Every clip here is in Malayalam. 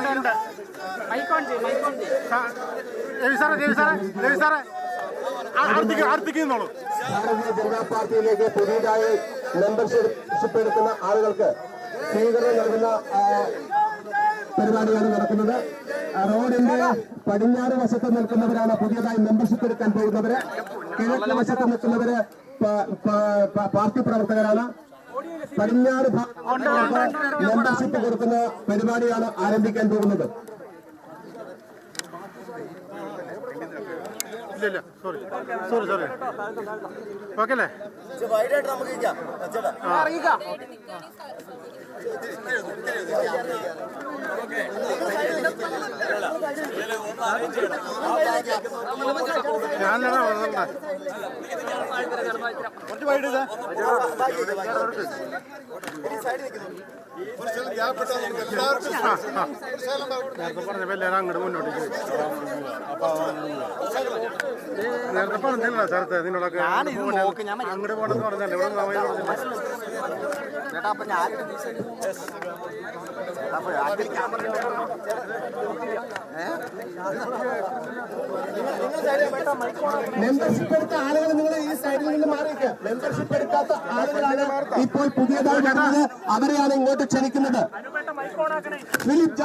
ജനതാ പാർട്ടിയിലേക്ക് പുതിയതായി മെമ്പർഷിപ്പ് എടുക്കുന്ന ആളുകൾക്ക് സ്വീകരണം നൽകുന്ന പരിപാടിയാണ് നടക്കുന്നത്. റോഡിന്റെ പടിഞ്ഞാറ് വശത്ത് നിൽക്കുന്നവരാണ് പുതിയതായി മെമ്പർഷിപ്പ് എടുക്കാൻ പോകുന്നവര്. കിഴക്ക് വശത്ത് നിൽക്കുന്നവര് പാർട്ടി പ്രവർത്തകരാണ്. പടിഞ്ഞാറ് മെമ്പർഷിപ്പ് കൊടുക്കുന്ന പരിപാടിയാണ് ആരംഭിക്കാൻ പോകുന്നത്. ഇല്ല സോറി ഓക്കെ അല്ലേ? ഞാനല്ല കുറച്ച് വൈകിട്ട് പറഞ്ഞപ്പോ എല്ലാവരും അങ്ങോട്ട് മുന്നോട്ട് നേരത്തെ പറഞ്ഞില്ല സ്ഥലത്ത് നിന്നോടൊക്കെ അങ്ങോട്ട് പോകണമെന്ന് പറഞ്ഞല്ലേ ഇവിടെ ചേട്ടാ അപ്പൊ ഞാൻ മെമ്പർഷിപ്പ് എടുത്ത ആളുകൾ നിങ്ങൾ ഈ സൈഡിൽ നിന്ന് മാറിയിരിക്കുക. മെമ്പർഷിപ്പ് എടുക്കാത്ത ആളുകളാണ് ഇപ്പോൾ പുതിയതായി വരുന്നത്. അവരെയാണ് ഇങ്ങോട്ട് ക്ഷണിക്കുന്നത്. ഫിലിപ്പ്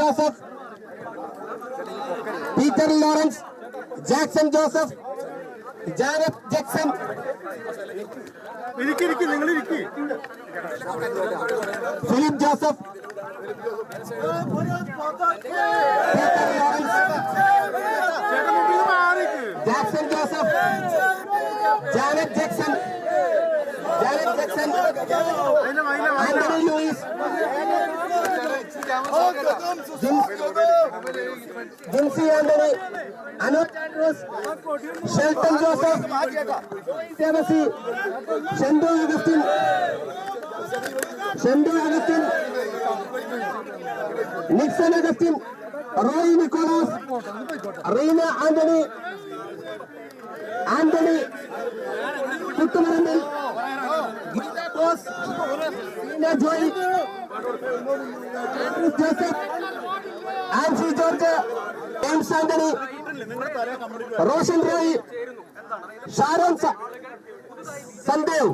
ജോസഫ്, പീറ്റർ ലോറൻസ്, ജാക്സൺ ജോസഫ്, ജാനറ്റ് ജാക്സൺ. നിങ്ങളിരിക്കും. ഫിലിപ്പ് ജോസഫ്, പീറ്റർ ലോറൻസ്, ജാക്സൺ ജോസഫ്, ജാനറ്റ് ജാക്സൺ, ആന്റണി ലൂയിസ്, ജിൻസി ആന്റണി, അനോജ് ആൻഡ്രൂസ്, ഷെൽട്ടൺ ജോസഫ്, ദേവസി, ഷെൻഡു അഗസ്റ്റിൻ, നിക്സൺ അഗസ്റ്റിൻ, റോയി നിക്കോളാസ്, റീന ആന്റണി പുത്തുമറമ്പിൽ, ഗീത ബോസ്, റീന ജോയ്, ആൻഡ്രൂസ് ജോസഫ്, ആൻസി ജോർജ്, ജെയിംസ് ആന്റണി, റോഷൻ റോയ്, ഷാരോൺ സന്ദേവ്,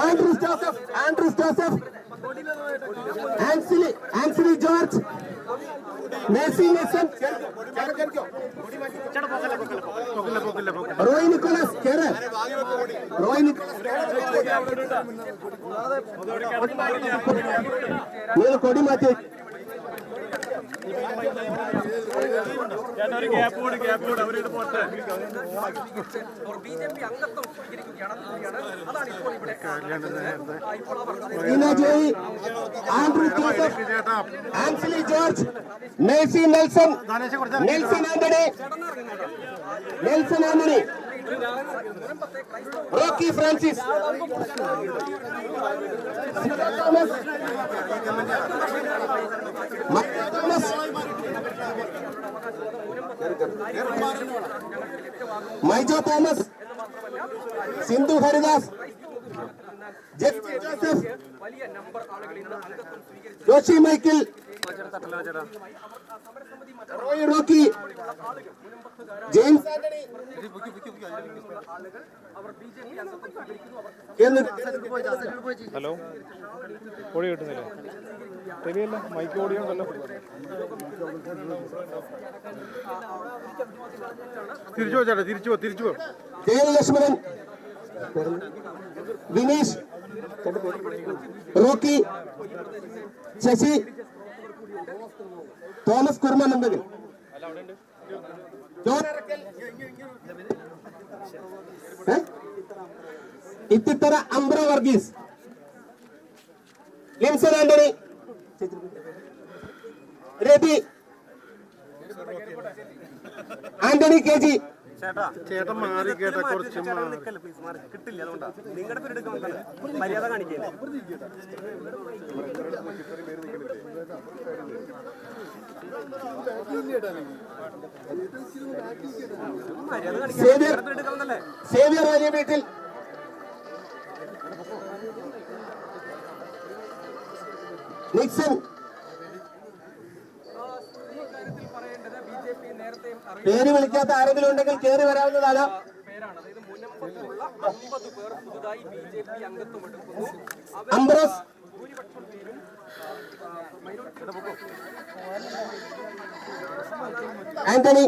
ആൻഡ്രൂസ് ജോസഫ്, ആൻസലി ജോർജ്, മേസി നെസൻ, റോയ് നിക്കോളാസ് കേരള, നിങ്ങൾ കൊടി മാറ്റി. Ina Joy, Andrew Joseph, Anthony George, Nelson Nelson, Nelson Anthony, Rocky Francis, Thomas, Michael Thomas, Maijo Thomas, Sindhu Haridas, Jeff Joseph, Joshi Michael, Roy Rocky, James Anthony, hello ഓടി കിട്ടുന്നില്ല ശരിയല്ല മൈക്ക് ഓടിയുണ്ടല്ലോ തിരിച്ചു പോ ചേട്ടാ തിരിച്ചു പോ Lakshmanan, Vinesh, Rocky, Shashi, Thomas Kurman Nandagil, John Ititara Ambra Varghese, Limson Anthony, Reddy, Anthony KG. ചേട്ടൻ മാറി കേട്ട കുറച്ച് കിട്ടില്ല അതുകൊണ്ടാണ് നിങ്ങളുടെ പേരെടുക്കാൻ മര്യാദ കാണിക്കില്ല സേവിയർ വലിയ വീട്ടിൽ നിക്സൺ പേര് വിളിക്കാത്ത ആരെങ്കിലും ഉണ്ടെങ്കിൽ കയറി വരാവുന്നതാണ്. അംബ്രോസ്, ആന്റണി,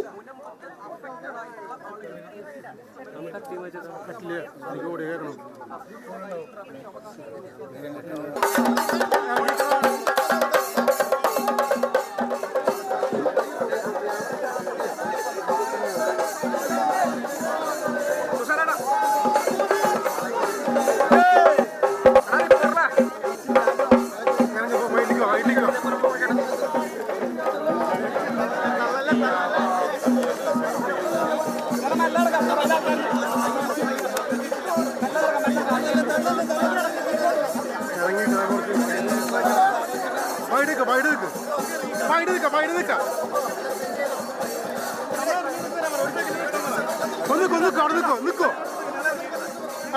നിക്കോ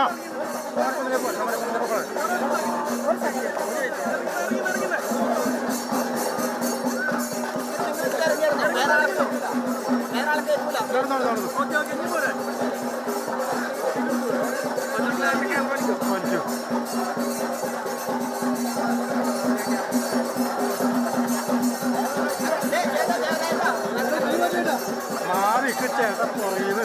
ആ മാറി ചേട്ടാ പറയുന്നത്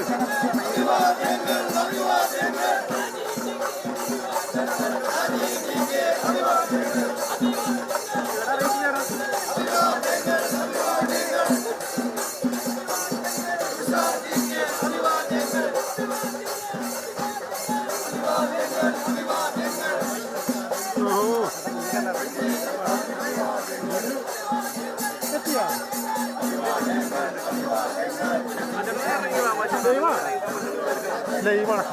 ലൈവാണ്.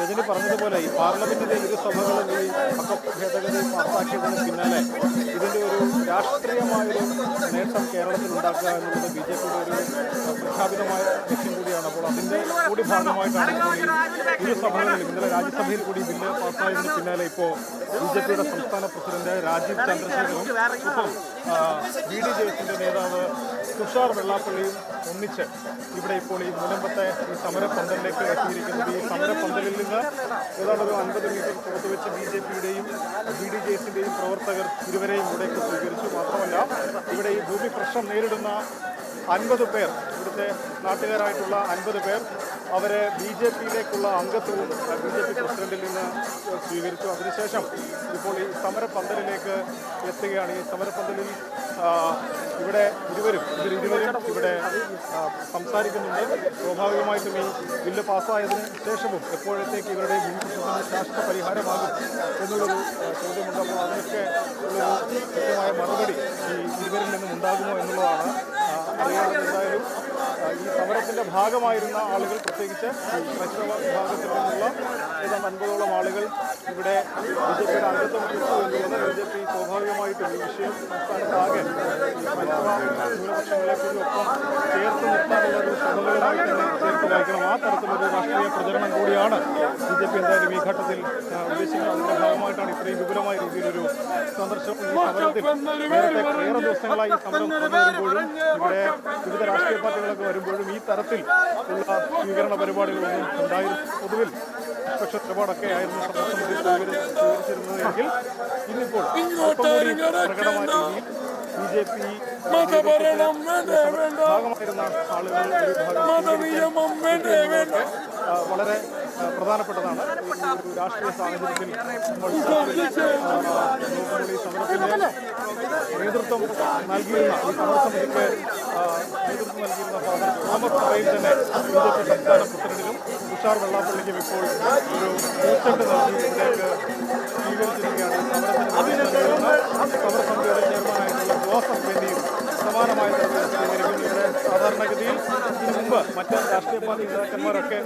രജനി പറഞ്ഞതുപോലെ ഈ പാർലമെന്റിലെ ഇരുസഭകളും ഈ വഖഫ് ഭേദഗതി പാസ്സാക്കിയതിന് പിന്നാലെ ഇതിൻ്റെ ഒരു രാഷ്ട്രീയമായൊരു നേട്ടം കേരളത്തിൽ ഉണ്ടാക്കുക എന്നുള്ളത് ബി ജെ പിയുടെ ഒരു പ്രഖ്യാപിതമായ ലക്ഷ്യം കൂടിയാണ്. അപ്പോൾ അതിൻ്റെ കൂടി ഭാഗമായിട്ടാണ് ഈ ഇരുസഭകളിലും ഇന്നലെ രാജ്യസഭയിൽ കൂടി ബില്ല് പാസ്സായതിന് പിന്നാലെ ഇപ്പോൾ ബി ജെ പിയുടെ സംസ്ഥാന പ്രസിഡന്റ് രാജീവ് ചന്ദ്രശേഖറും ഒപ്പം ബി ഡി ജെ എസിൻ്റെ നേതാവ് തുഷാർ വെള്ളാപ്പള്ളിയും ഒന്നിച്ച് ഇവിടെ ഇപ്പോൾ ഈ മുനമ്പത്തെ ഈ സമരപന്തലിലേക്ക് എത്തിയിരിക്കുന്നത്. ഈ സമരപന്തലിൽ നിന്ന് ഏതാണ്ട് ഒരു 50 മീറ്റർ പുറത്ത് വെച്ച് ബി ജെ പിയുടെയും ബി ഡി ജെ എസിൻ്റെയും പ്രവർത്തകർ ഇരുവരെയും ഇവിടേക്ക് സ്വീകരിച്ചു. മാത്രമല്ല ഇവിടെ ഈ ഭൂമി പ്രശ്നം നേരിടുന്ന 50 പേർ, ഇവിടുത്തെ നാട്ടുകാരായിട്ടുള്ള 50 പേർ അവരെ BJP-യിലേക്കുള്ള അംഗത്വവും BJP പ്രസിഡന്റിൽ നിന്ന് സ്വീകരിച്ചു. അതിനുശേഷം ഇപ്പോൾ ഈ സമരപന്തലിലേക്ക് എത്തുകയാണ്. ഈ സമരപന്തലിൽ ഇവിടെ ഇരുവരും ഇവിടെ സംസാരിക്കുന്നുണ്ട്. സ്വാഭാവികമായിട്ടും ഈ ബില്ല് പാസ്സായതിനു ശേഷവും എപ്പോഴത്തേക്ക് ഇവരുടെ ശാശ്വത പരിഹാരമാകും എന്നുള്ളൊരു ചോദ്യമുണ്ട്. അപ്പോൾ അതിനൊക്കെ ഉള്ളൊരു കൃത്യമായ മറുപടി ഈ ഇരുവരിൽ നിന്നും ഉണ്ടാകുമോ എന്നുള്ളതാണ് അറിയാവുന്നത്. എന്തായാലും ഈ സമരത്തിന്റെ ഭാഗമായിരുന്ന ആളുകൾ, പ്രത്യേകിച്ച് ക്രൈസ്തവ വിഭാഗത്തിൽ നിന്നുള്ള ഏതാണ്ട് 50ഓളം ആളുകൾ ഇവിടെ BJP-യുടെ അംഗത്വം കിട്ടു എന്നുള്ളത് BJP സ്വാഭാവികമായിട്ടും ഈ വിഷയം സംസ്ഥാനത്താകെ ക്രൈസ്തവ ന്യൂനപക്ഷങ്ങളെ കൂടി ഒപ്പം ചേർത്ത് നിർത്താനുള്ള ഒരു ശ്രമങ്ങളുമായി തന്നെ ചേർത്ത് വായിക്കണം. ആ തരത്തിലൊരു രാഷ്ട്രീയ പ്രചരണം കൂടിയാണ് BJP എന്തായാലും ഈ ഘട്ടത്തിൽ ഉദ്ദേശിക്കുന്നത്. അതിന്റെ ഭാഗമായിട്ടാണ് ഇത്രയും വിപുലമായ രീതിയിലൊരു സന്ദർശനം. ഈ സമരത്തിൽ നേരത്തെ ഏറെ ദിവസങ്ങളായി ഈ സമരം വരുമ്പോഴും ഇവിടെ വിവിധ രാഷ്ട്രീയ പാർട്ടികളൊക്കെ വരുമ്പോഴും ഈ തരത്തിൽ ഉള്ള സ്വീകരണ പരിപാടികളൊന്നും ഉണ്ടായിരുന്നു. പൊതുവിൽ നിഷ്പക്ഷ നിലപാടൊക്കെ ആയിരുന്നു സമരസമിതി സ്വീകരിച്ചിരുന്നതെങ്കിൽ ഇന്നിപ്പോൾ പ്രകടമായ രീതിയിൽ BJP ഭാഗമായിരുന്ന ആളുകൾ വളരെ പ്രധാനപ്പെട്ടതാണ്. ഒരു രാഷ്ട്രീയ സാഹചര്യത്തിൽ നമ്മൾ ഈ സമരത്തിന് നേതൃത്വം നൽകിയിരുന്ന ഈ സമരസമിതിക്ക് നേതൃത്വം നൽകിയിരുന്ന ഫാദർ തോമസ് പറയിൽ തന്നെ BJP സംസ്ഥാന പ്രസിഡന്റിനും തുഷാർ വെള്ളാപ്പള്ളിക്കും ഇപ്പോൾ ഒരു പൂച്ചെണ്ട് നൽകി ഇവിടേക്ക് സ്വീകരിച്ചിരിക്കുകയാണ്. സമരസമിതിയുടെ ചെയർമാനായിട്ടുള്ള ജോസഫ് ബെന്നിയും സമാനമായ ഇവിടെ സാധാരണഗതിയിൽ ഇതിനു മുമ്പ് മറ്റ് രാഷ്ട്രീയ പാർട്ടി നേതാക്കന്മാരൊക്കെ